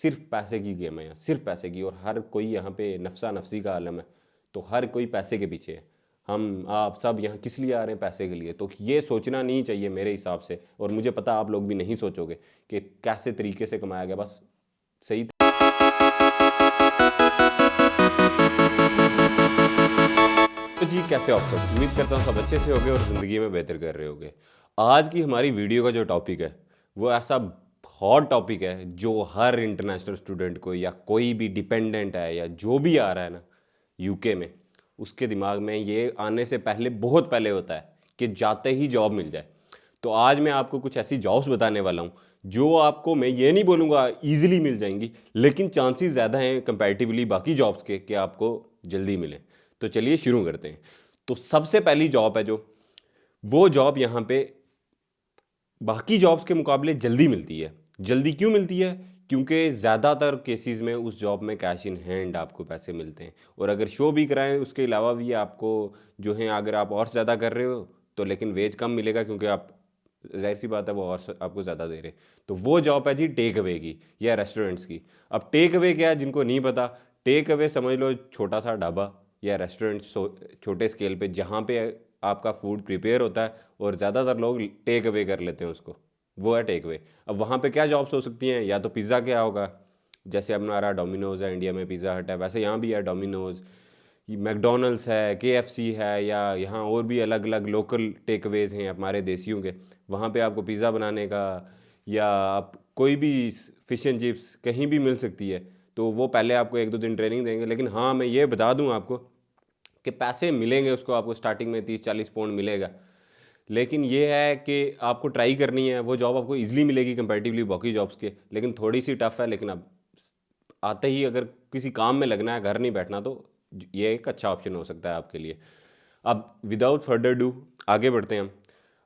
सिर्फ पैसे की गेम है यहाँ, सिर्फ पैसे की। और हर कोई यहाँ पे नफसा नफसी का आलम है, तो हर कोई पैसे के पीछे है। हम आप सब यहाँ किस लिए आ रहे हैं? पैसे के लिए। तो ये सोचना नहीं चाहिए मेरे हिसाब से, और मुझे पता आप लोग भी नहीं सोचोगे कि कैसे तरीके से कमाया गया, बस सही। तो जी कैसे हो आप सब? उम्मीद करता हूँ सब अच्छे से होगे और ज़िंदगी में बेहतर कर रहे होगे। आज की हमारी वीडियो का जो टॉपिक है वो ऐसा हॉट टॉपिक है जो हर इंटरनेशनल स्टूडेंट को, या कोई भी डिपेंडेंट है या जो भी आ रहा है ना यूके में, उसके दिमाग में ये आने से पहले, बहुत पहले होता है कि जाते ही जॉब मिल जाए। तो आज मैं आपको कुछ ऐसी जॉब्स बताने वाला हूँ जो आपको, मैं ये नहीं बोलूँगा ईजिली मिल जाएंगी, लेकिन चांसेस ज़्यादा हैं कंपैरेटिवली बाकी जॉब्स के कि आपको जल्दी मिले। तो चलिए शुरू करते हैं। तो सबसे पहली जॉब है जो, वो जॉब यहाँ पे बाकी जॉब्स के मुकाबले जल्दी मिलती है। जल्दी क्यों मिलती है? क्योंकि ज़्यादातर केसेस में उस जॉब में कैश इन हैंड आपको पैसे मिलते हैं, और अगर शो भी कराएं उसके अलावा भी आपको जो है, अगर आप और ज़्यादा कर रहे हो तो लेकिन वेज कम मिलेगा, क्योंकि आप, जाहिर सी बात है, वो और आपको ज़्यादा दे रहे। तो वो जॉब है जी टेक अवे की या रेस्टोरेंट्स की। अब टेक अवे क्या है जिनको नहीं पता, टेक अवे समझ लो छोटा सा ढाबा या रेस्टोरेंट, छोटे स्केल पे जहाँ पे आपका फूड प्रिपेयर होता है और ज़्यादातर लोग टेक अवे कर लेते हैं उसको, वो है टेक अवे। अब वहाँ पे क्या जॉब्स हो सकती हैं? या तो पिज़्ज़ा क्या होगा, जैसे अब हमारा डोमिनोज़ है इंडिया में, पिज़्ज़ा हट है, वैसे यहाँ भी है डोमिनोज़, मैकडोनल्ड्स है, केएफसी है, या यहाँ और भी अलग अलग लोकल टेक अवेज हैं हमारे देसियों के। वहाँ पे आपको पिज़्ज़ा बनाने का, या आप कोई भी फ़िश एंड चिप्स कहीं भी मिल सकती है। तो वो पहले आपको 1-2 दिन ट्रेनिंग देंगे, लेकिन हाँ मैं ये बता दूँ आपको कि पैसे मिलेंगे उसको, आपको स्टार्टिंग में 30-40 पाउंड मिलेगा। लेकिन ये है कि आपको ट्राई करनी है, वो जॉब आपको इजीली मिलेगी कंपैरेटिवली बाकी जॉब्स के, लेकिन थोड़ी सी टफ है। लेकिन अब आते ही अगर किसी काम में लगना है, घर नहीं बैठना, तो ये एक अच्छा ऑप्शन हो सकता है आपके लिए। अब विदाउट फर्दर डू आगे बढ़ते हैं हम।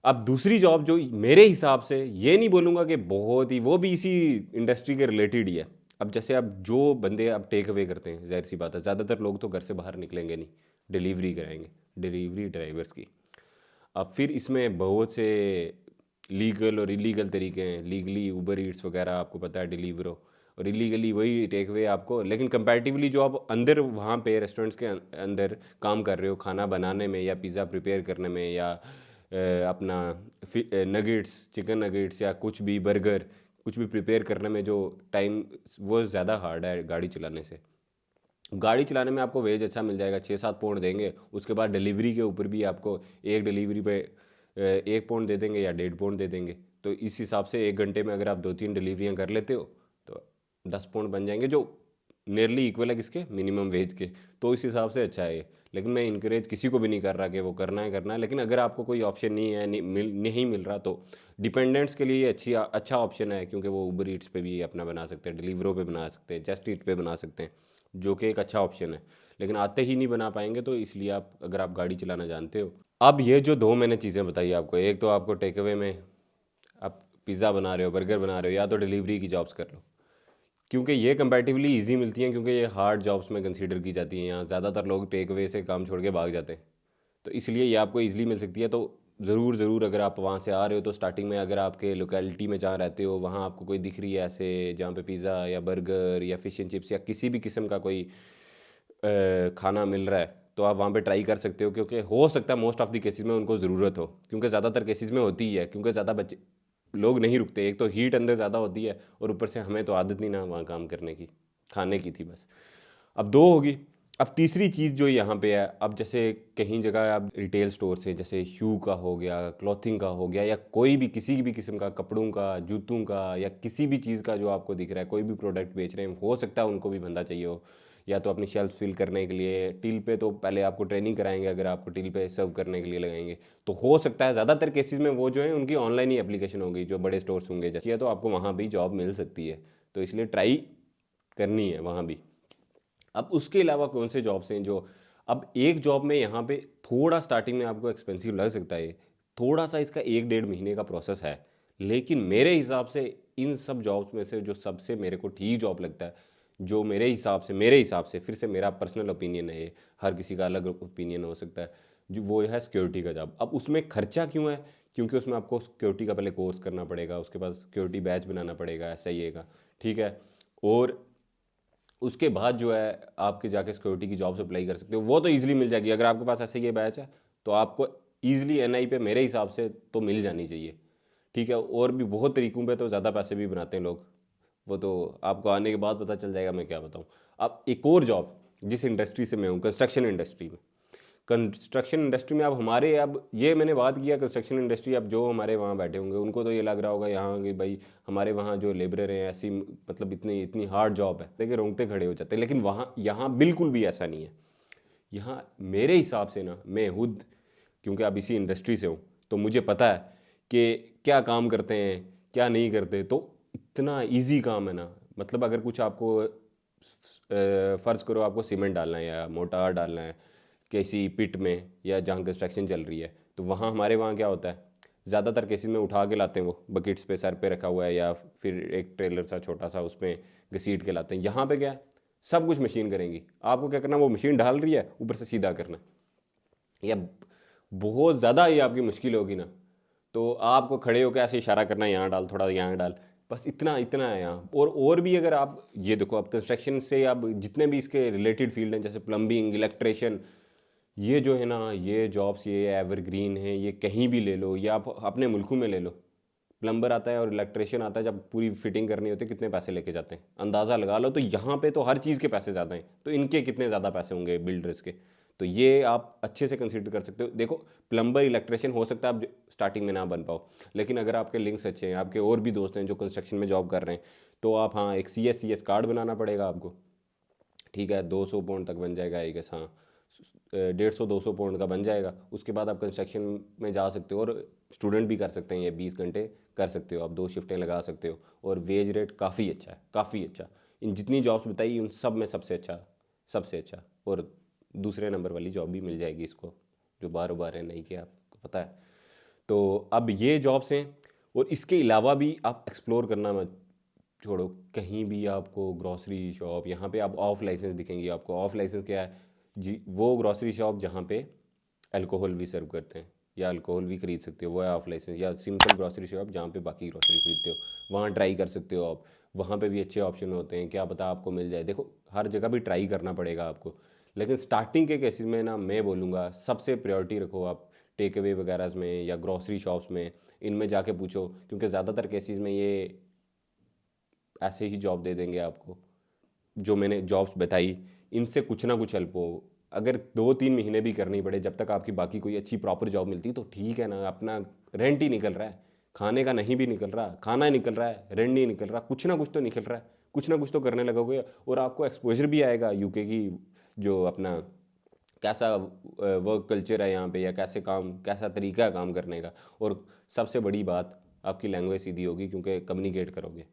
अब दूसरी जॉब जो मेरे हिसाब से, ये नहीं बोलूँगा कि बहुत ही, वो भी इसी इंडस्ट्री के रिलेटेड ही है। अब जैसे अब जो बंदे अब टेक अवे करते हैं, जाहिर सी बात है ज़्यादातर लोग तो घर से बाहर निकलेंगे नहीं, डिलीवरी कराएंगे, डिलीवरी ड्राइवर्स की। अब फिर इसमें बहुत से लीगल और इलीगल तरीके हैं। लीगली ऊबर ईट्स वगैरह आपको पता है, डिलीवरो, और इलीगली वही टेक अवे आपको। लेकिन कंपैरेटिवली जो आप अंदर वहाँ पे रेस्टोरेंट्स के अंदर काम कर रहे हो, खाना बनाने में या पिज़्ज़ा प्रिपेयर करने में, या अपना नगेट्स, चिकन नगेट्स या कुछ भी, बर्गर, कुछ भी प्रिपेयर करने में जो टाइम, वो ज़्यादा हार्ड है गाड़ी चलाने से। गाड़ी चलाने में आपको वेज अच्छा मिल जाएगा, 6-7 पाउंड देंगे। उसके बाद डिलीवरी के ऊपर भी आपको एक डिलीवरी पे 1 पाउंड दे देंगे या 1.5 पाउंड दे देंगे। तो इस हिसाब से 1 घंटे में अगर आप 2-3 डिलीवरियाँ कर लेते हो तो 10 पाउंड बन जाएंगे, जो नियरली इक्वल है किसके, मिनिमम वेज के। तो इस हिसाब से अच्छा है ये। लेकिन मैं इनकरेज किसी को भी नहीं कर रहा कि वो करना है। लेकिन अगर आपको कोई ऑप्शन नहीं है, नहीं मिल रहा, तो डिपेंडेंट्स के लिए ये अच्छा ऑप्शन है, क्योंकि वो उबर ईट्स पे भी अपना बना सकते हैं, डिलीवरो पे बना सकते हैं, जस्ट ईट पे बना सकते हैं, जो कि एक अच्छा ऑप्शन है। लेकिन आते ही नहीं बना पाएंगे, तो इसलिए आप, अगर आप गाड़ी चलाना जानते हो। अब ये जो दो मैंने चीज़ें बताई आपको, एक तो आपको टेक अवे में आप पिज़्ज़ा बना रहे हो, बर्गर बना रहे हो, या तो डिलीवरी की जॉब्स कर लो, क्योंकि ये कंपैरेटिवली इजी मिलती हैं, क्योंकि ये हार्ड जॉब्स में कंसीडर की जाती हैं। यहाँ ज़्यादातर लोग टेक अवे से काम छोड़ के भाग जाते हैं, तो इसलिए ये आपको इजीली मिल सकती है। तो ज़रूर अगर आप वहाँ से आ रहे हो, तो स्टार्टिंग में अगर आपके लोकेलिटी में जहाँ रहते हो, वहाँ आपको कोई दिख रही है ऐसे जहाँ पे पिज़्ज़ा या बर्गर या फ़िश एंड चिप्स या किसी भी किस्म का कोई खाना मिल रहा है, तो आप वहाँ पे ट्राई कर सकते हो। क्योंकि हो सकता है मोस्ट ऑफ द केसेस में उनको ज़रूरत हो, क्योंकि ज़्यादातर केसेस में होती ही है, क्योंकि ज़्यादा बच्चे लोग नहीं रुकते। एक तो हीट अंदर ज़्यादा होती है, और ऊपर से हमें तो आदत नहीं ना वहाँ काम करने की, खाने की थी बस। अब दो होगी। अब तीसरी चीज़ जो यहाँ पे है, अब जैसे कहीं जगह आप रिटेल स्टोर से, जैसे शू का हो गया, क्लॉथिंग का हो गया, या कोई भी किसी भी किस्म का, कपड़ों का, जूतों का, या किसी भी चीज़ का जो आपको दिख रहा है, कोई भी प्रोडक्ट बेच रहे हैं, हो सकता है उनको भी बंदा चाहिए हो, या तो अपनी शेल्फ फिल करने के लिए। टिल पे तो पहले आपको ट्रेनिंग कराएंगे, अगर आपको टिल पे सर्व करने के लिए लगाएंगे, तो हो सकता है ज़्यादातर केसेस में वो जो है उनकी ऑनलाइन ही एप्लीकेशन होगी, जो बड़े स्टोर्स होंगे जैसे, तो आपको वहाँ भी जॉब मिल सकती है। तो इसलिए ट्राई करनी है वहाँ भी। अब उसके अलावा कौन से जॉब्स हैं जो, अब एक जॉब में यहाँ पे थोड़ा स्टार्टिंग में आपको एक्सपेंसिव लग सकता है, थोड़ा सा इसका 1-1.5 महीने का प्रोसेस है, लेकिन मेरे हिसाब से इन सब जॉब्स में से जो सबसे मेरे को ठीक जॉब लगता है, जो मेरे हिसाब से फिर से मेरा पर्सनल ओपिनियन है ये, हर किसी का अलग ओपिनियन हो सकता है, जो वो है सिक्योरिटी का जॉब। अब उसमें खर्चा क्यों है? क्योंकि उसमें आपको सिक्योरिटी का पहले कोर्स करना पड़ेगा, उसके बाद सिक्योरिटी बैच बनाना पड़ेगा, SIA का, ठीक है। और उसके बाद जो है आपके जाके सिक्योरिटी की जॉब्स अप्लाई कर सकते हो, वो तो ईजिली मिल जाएगी। अगर आपके पास ऐसे ये बैच है तो आपको ईजिली एनआई पे मेरे हिसाब से तो मिल जानी चाहिए, ठीक है। और भी बहुत तरीकों पे तो ज़्यादा पैसे भी बनाते हैं लोग, वो तो आपको आने के बाद पता चल जाएगा, मैं क्या बताऊँ। अब एक और जॉब जिस इंडस्ट्री से मैं हूँ, कंस्ट्रक्शन इंडस्ट्री में। कंस्ट्रक्शन इंडस्ट्री में अब हमारे, अब ये मैंने बात किया कंस्ट्रक्शन इंडस्ट्री, अब जो हमारे वहाँ बैठे होंगे उनको तो ये लग रहा होगा यहाँ कि भाई हमारे वहाँ जो लेबरर हैं ऐसी, मतलब इतनी इतनी हार्ड जॉब है, देखिए रोंगटे खड़े हो जाते हैं। लेकिन वहाँ यहाँ बिल्कुल भी ऐसा नहीं है। यहाँ मेरे हिसाब से ना, मैं खुद क्योंकि अब इसी इंडस्ट्री से हूँ तो मुझे पता है कि क्या काम करते हैं क्या नहीं करते। तो इतना इजी काम है ना, मतलब अगर कुछ आपको फ़र्ज़ करो आपको सीमेंट डालना है या मोटार डालना है किसी पिट में या जहाँ कंस्ट्रक्शन चल रही है, तो वहाँ हमारे वहाँ क्या होता है, ज़्यादातर केसेस में उठा के लाते हैं, वो बकेट्स पे सर पे रखा हुआ है या फिर एक ट्रेलर सा छोटा सा उसमें घसीट के लाते हैं। यहाँ पे क्या है, सब कुछ मशीन करेंगी, आपको क्या करना, वो मशीन ढाल रही है ऊपर से सीधा करना। या बहुत ज़्यादा ये आपकी मुश्किल होगी ना, तो आपको खड़े होकर ऐसे इशारा करना है, यहाँ डाल थोड़ा, यहाँ डाल, बस इतना इतना है यहाँ। और भी अगर आप ये देखो, आप कंस्ट्रक्शन से आप जितने भी इसके रिलेटेड फील्ड हैं जैसे प्लम्बिंग, इलेक्ट्रिशियन, ये जो है ना, ये जॉब्स ये एवरग्रीन है, ये कहीं भी ले लो या आप अपने मुल्कों में ले लो। प्लम्बर आता है और इलेक्ट्रिशियन आता है, जब पूरी फिटिंग करनी होती है कितने पैसे लेके जाते हैं अंदाज़ा लगा लो। तो यहाँ पे तो हर चीज़ के पैसे ज़्यादा हैं, तो इनके कितने ज़्यादा पैसे होंगे बिल्डर्स के। तो ये आप अच्छे से कंसीडर कर सकते हो। देखो प्लम्बर इलेक्ट्रिशियन हो सकता है आप स्टार्टिंग में ना बन पाओ, लेकिन अगर आपके लिंक्स अच्छे हैं, आपके और भी दोस्त हैं जो कंस्ट्रक्शन में जॉब कर रहे हैं, तो आप, हाँ, एक CS कार्ड बनाना पड़ेगा आपको, ठीक है। 200 पाउंड तक बन जाएगा आई गेस, हाँ 150-200 पाउंड का बन जाएगा। उसके बाद आप कंस्ट्रक्शन में जा सकते हो और स्टूडेंट भी कर सकते हैं, ये 20 घंटे कर सकते हो आप, 2 शिफ्टें लगा सकते हो। और वेज रेट काफ़ी अच्छा है, काफ़ी अच्छा। इन जितनी जॉब्स बताई उन सब में सबसे अच्छा, सबसे अच्छा। और दूसरे नंबर वाली जॉब भी मिल जाएगी इसको, जो बार बार है नहीं कि आपको पता है। तो अब ये जॉब्स हैं, और इसके अलावा भी आप एक्सप्लोर करना मत छोड़ो। कहीं भी आपको ग्रॉसरी शॉप, यहाँ पे आप ऑफ लाइसेंस दिखेंगी आपको। ऑफ लाइसेंस क्या है जी, वो ग्रॉसरी शॉप जहाँ पे अल्कोहल भी सर्व करते हैं या अल्कोहल भी खरीद सकते हो, वो है ऑफ लाइसेंस। या सिंपल ग्रॉसरी शॉप जहाँ पे बाकी ग्रॉसरी खरीदते हो, वहाँ ट्राई कर सकते हो आप। वहाँ पे भी अच्छे ऑप्शन होते हैं, क्या पता आपको मिल जाए। देखो हर जगह भी ट्राई करना पड़ेगा आपको, लेकिन स्टार्टिंग के केसेस में ना मैं बोलूँगा सबसे प्रायोरिटी रखो आप टेक अवे वगैरह में या ग्रॉसरी शॉप्स में, इनमें जाके पूछो, क्योंकि ज़्यादातर केसेस में ये ऐसे ही जॉब दे देंगे आपको। जो मैंने जॉब्स बताई इनसे कुछ ना कुछ हेल्प हो। अगर 2-3 महीने भी करनी पड़े जब तक आपकी बाकी कोई अच्छी प्रॉपर जॉब मिलती तो ठीक है ना, अपना रेंट ही निकल रहा है, खाने का नहीं भी निकल रहा, खाना निकल रहा है, रेंट नहीं निकल रहा, कुछ ना कुछ तो निकल रहा है, कुछ ना कुछ तो करने लगोगे। और आपको एक्सपोजर भी आएगा यूके की, जो अपना कैसा वर्क कल्चर है यहाँ पे, या कैसे काम, कैसा तरीका है काम करने का। और सबसे बड़ी बात, आपकी लैंग्वेज सीधी होगी क्योंकि कम्युनिकेट करोगे।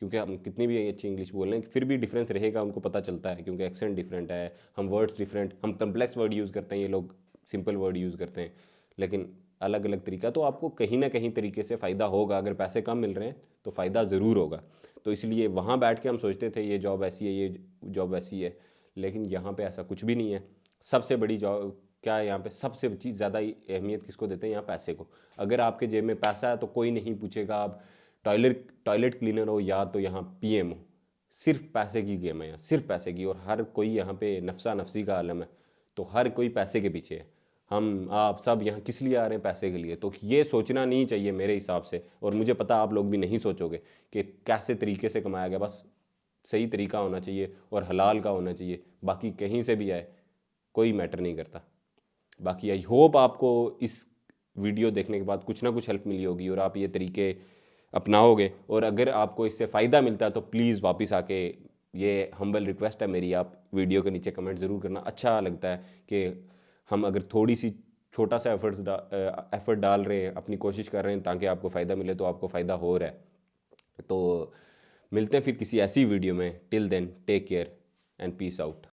क्योंकि हम कितनी भी अच्छी इंग्लिश बोल रहे हैं फिर भी डिफरेंस रहेगा, उनको पता चलता है, क्योंकि एक्सेंट डिफरेंट है, हम वर्ड्स डिफरेंट, हम कम्प्लेक्स वर्ड यूज़ करते हैं, ये लोग सिंपल वर्ड यूज़ करते हैं। लेकिन अलग अलग तरीका, तो आपको कहीं ना कहीं तरीके से फ़ायदा होगा। अगर पैसे कम मिल रहे हैं तो फ़ायदा ज़रूर होगा। तो इसलिए वहाँ बैठ के हम सोचते थे ये जॉब ऐसी है, ये जॉब ऐसी है, लेकिन यहाँ पे ऐसा कुछ भी नहीं है। सबसे बड़ी जॉब क्या है यहाँ पे, सबसे चीज़ ज़्यादा अहमियत किसको देते हैं यहाँ, पैसे को। अगर आपके जेब में पैसा है तो कोई नहीं पूछेगा आप टॉयलेट टॉयलेट क्लीनर हो या तो यहाँ PM हो। सिर्फ पैसे की गेम है यहाँ, सिर्फ पैसे की। और हर कोई यहाँ पे नफसा नफसी का आलम है, तो हर कोई पैसे के पीछे है। हम आप सब यहाँ किस लिए आ रहे हैं, पैसे के लिए। तो ये सोचना नहीं चाहिए मेरे हिसाब से, और मुझे पता आप लोग भी नहीं सोचोगे कि कैसे तरीके से कमाया गया। बस सही तरीका होना चाहिए और हलाल का होना चाहिए, बाकी कहीं से भी आए कोई मैटर नहीं करता। बाकी आई होप आपको इस वीडियो देखने के बाद कुछ ना कुछ हेल्प मिली होगी और आप ये तरीके अपनाओगे। और अगर आपको इससे फ़ायदा मिलता है तो प्लीज़ वापस आके, ये हम्बल रिक्वेस्ट है मेरी, आप वीडियो के नीचे कमेंट ज़रूर करना। अच्छा लगता है कि हम अगर थोड़ी सी छोटा सा एफर्ट डाल रहे हैं, अपनी कोशिश कर रहे हैं ताकि आपको फ़ायदा मिले, तो आपको फ़ायदा हो रहा है। तो मिलते हैं फिर किसी ऐसी वीडियो में। Till then take care and peace out.